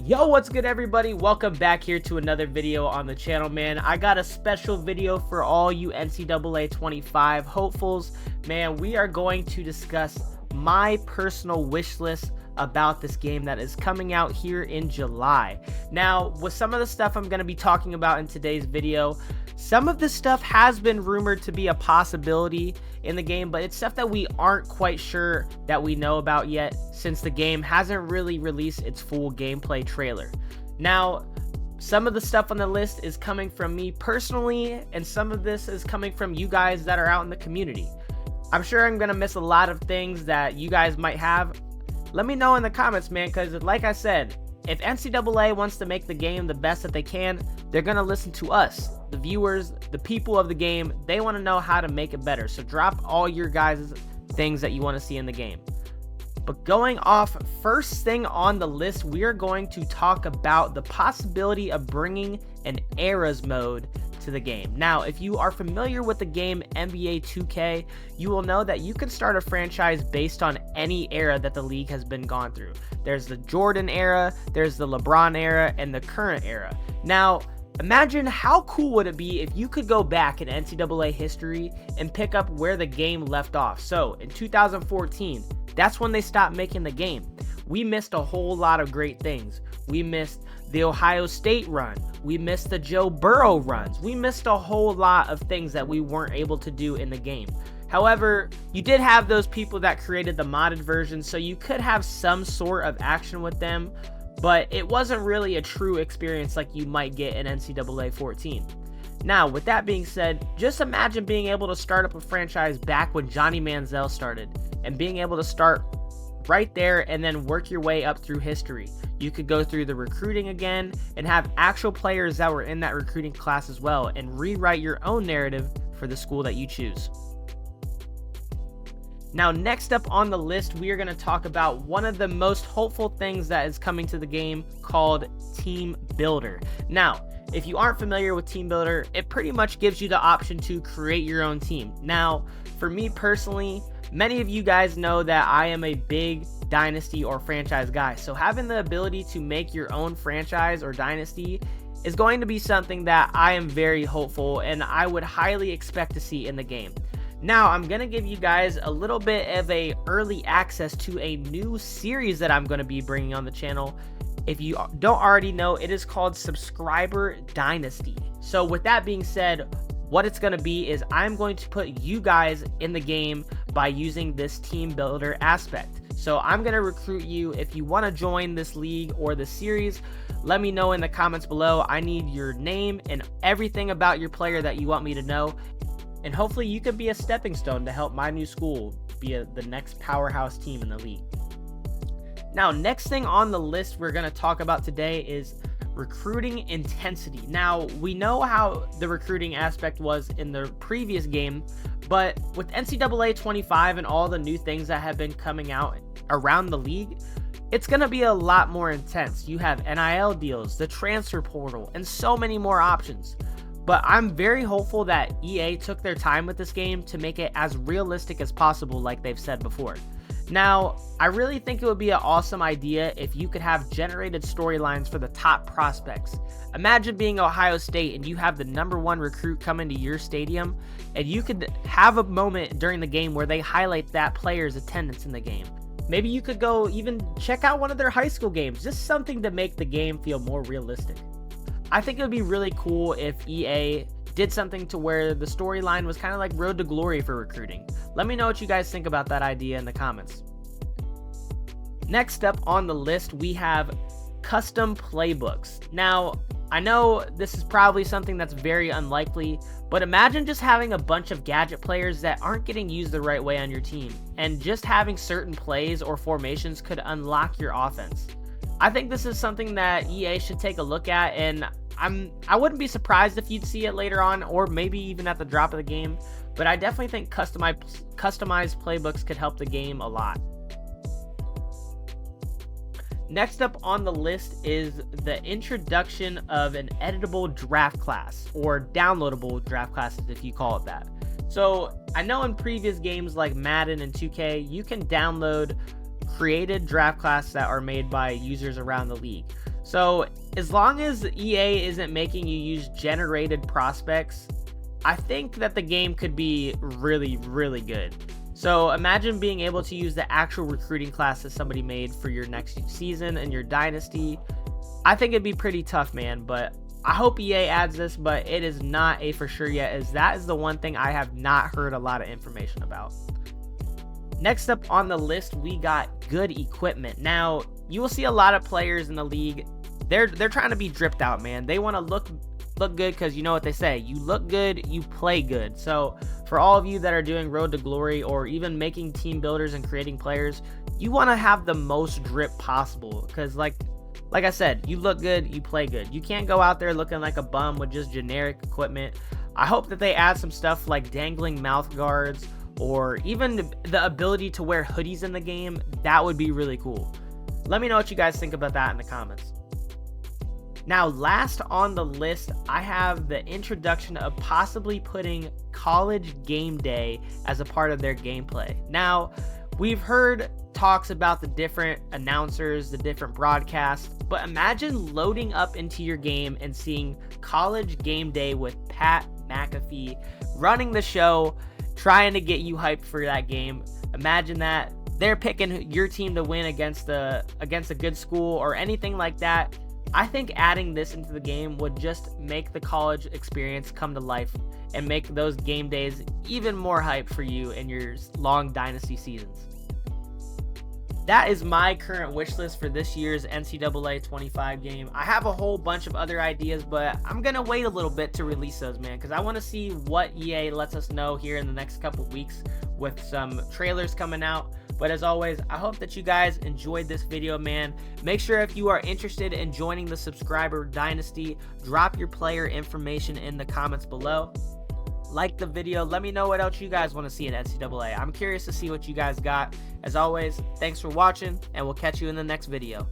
Yo, what's good everybody? Welcome back here to another video on the channel, man. I got a special video for all you NCAA 25 hopefuls. Man, we are going to discuss my personal wish list about this game that is coming out here in July. Now, with some of the stuff I'm going to be talking about in today's video, some of this stuff has been rumored to be a possibility in the game, but it's stuff that we aren't quite sure that we know about yet, since the game hasn't really released its full gameplay trailer. Now, some of the stuff on the list is coming from me personally, and some of this is coming from you guys that are out in the community. I'm sure I'm going to miss a lot of things that you guys might have. Let me know in the comments, man, because like I said, if NCAA wants to make the game the best that they can, they're going to listen to us, the viewers, the people of the game. They want to know how to make it better. So drop all your guys' things that you want to see in the game. But going off, first thing on the list, we are going to talk about the possibility of bringing an AAS mode to the game. Now, if you are familiar with the game NBA 2K, you will know that you can start a franchise based on any era that the league has been gone through. There's the Jordan era, there's the LeBron era, and the current era. Now, imagine how cool would it be if you could go back in NCAA history and pick up where the game left off. So, in 2014, that's when they stopped making the game. We missed a whole lot of great things. We missed the Ohio State run. We missed the Joe Burrow runs. We missed a whole lot of things that we weren't able to do in the game. However, you did have those people that created the modded version, so you could have some sort of action with them, but it wasn't really a true experience like you might get in NCAA 14. Now, with that being said, just imagine being able to start up a franchise back when Johnny Manziel started, and being able to start right there and then work your way up through history. You could go through the recruiting again and have actual players that were in that recruiting class as well, and rewrite your own narrative for the school that you choose. Now, next up on the list, we are going to talk about one of the most hopeful things that is coming to the game, called Team Builder. Now, if you aren't familiar with Team Builder, it pretty much gives you the option to create your own team. Now, for me personally, many of you guys know that I am a big dynasty or franchise guy, so having the ability to make your own franchise or dynasty is going to be something that I am very hopeful and I would highly expect to see in the game. Now, I'm going to give you guys a little bit of a early access to a new series that I'm going to be bringing on the channel. If you don't already know, it is called Subscriber Dynasty. So with that being said, what it's going to be is I'm going to put you guys in the game by using this team builder aspect. So I'm going to recruit you. If you want to join this league or this series, let me know in the comments below. I need your name and everything about your player that you want me to know. And hopefully you can be a stepping stone to help my new school be the next powerhouse team in the league. Now, next thing on the list we're going to talk about today is recruiting intensity. Now, we know how the recruiting aspect was in the previous game, but with NCAA 25 and all the new things that have been coming out around the league, it's going to be a lot more intense. You have NIL deals, the transfer portal, and so many more options. But I'm very hopeful that EA took their time with this game to make it as realistic as possible, like they've said before. Now, I really think it would be an awesome idea if you could have generated storylines for the top prospects. Imagine being Ohio State and you have the #1 recruit come into your stadium, and you could have a moment during the game where they highlight that player's attendance in the game. Maybe you could go even check out one of their high school games, just something to make the game feel more realistic. I think it would be really cool if EA did something to where the storyline was kind of like Road to Glory for recruiting. Let me know what you guys think about that idea in the comments. Next up on the list, we have custom playbooks. Now, I know this is probably something that's very unlikely, but imagine just having a bunch of gadget players that aren't getting used the right way on your team, and just having certain plays or formations could unlock your offense. I think this is something that EA should take a look at, and I wouldn't be surprised if you'd see it later on, or maybe even at the drop of the game, but I definitely think customized playbooks could help the game a lot. Next up on the list is the introduction of an editable draft class, or downloadable draft classes if you call it that. So I know in previous games like Madden and 2K, you can download created draft classes that are made by users around the league. So as long as EA isn't making you use generated prospects, I think that the game could be really, really good. So imagine being able to use the actual recruiting class that somebody made for your next season and your dynasty. I think it'd be pretty tough, man, but I hope EA adds this, but it is not a for sure yet, as that is the one thing I have not heard a lot of information about. Next up on the list, we got good equipment. Now, you will see a lot of players in the league, they're trying to be dripped out, man. They want to look good because you know what they say, you look good, you play good. So for all of you that are doing Road to Glory or even making team builders and creating players, you want to have the most drip possible, because like I said, you look good, you play good. You can't go out there looking like a bum with just generic equipment. I hope that they add some stuff like dangling mouth guards, or even the ability to wear hoodies in the game. That would be really cool. Let me know what you guys think about that in the comments. Now, last on the list, I have the introduction of possibly putting college game day as a part of their gameplay. Now, we've heard talks about the different announcers, the different broadcasts, but imagine loading up into your game and seeing college game day with Pat McAfee running the show, trying to get you hyped for that game. Imagine that. They're picking your team to win against a good school or anything like that. I think adding this into the game would just make the college experience come to life and make those game days even more hype for you in your long dynasty seasons. That is my current wish list for this year's NCAA 25 game. I have a whole bunch of other ideas, but I'm going to wait a little bit to release those, man, because I want to see what EA lets us know here in the next couple weeks with some trailers coming out. But as always, I hope that you guys enjoyed this video, man. Make sure if you are interested in joining the subscriber dynasty, drop your player information in the comments below. Like the video. Let me know what else you guys want to see in NCAA. I'm curious to see what you guys got. As always, thanks for watching, and we'll catch you in the next video.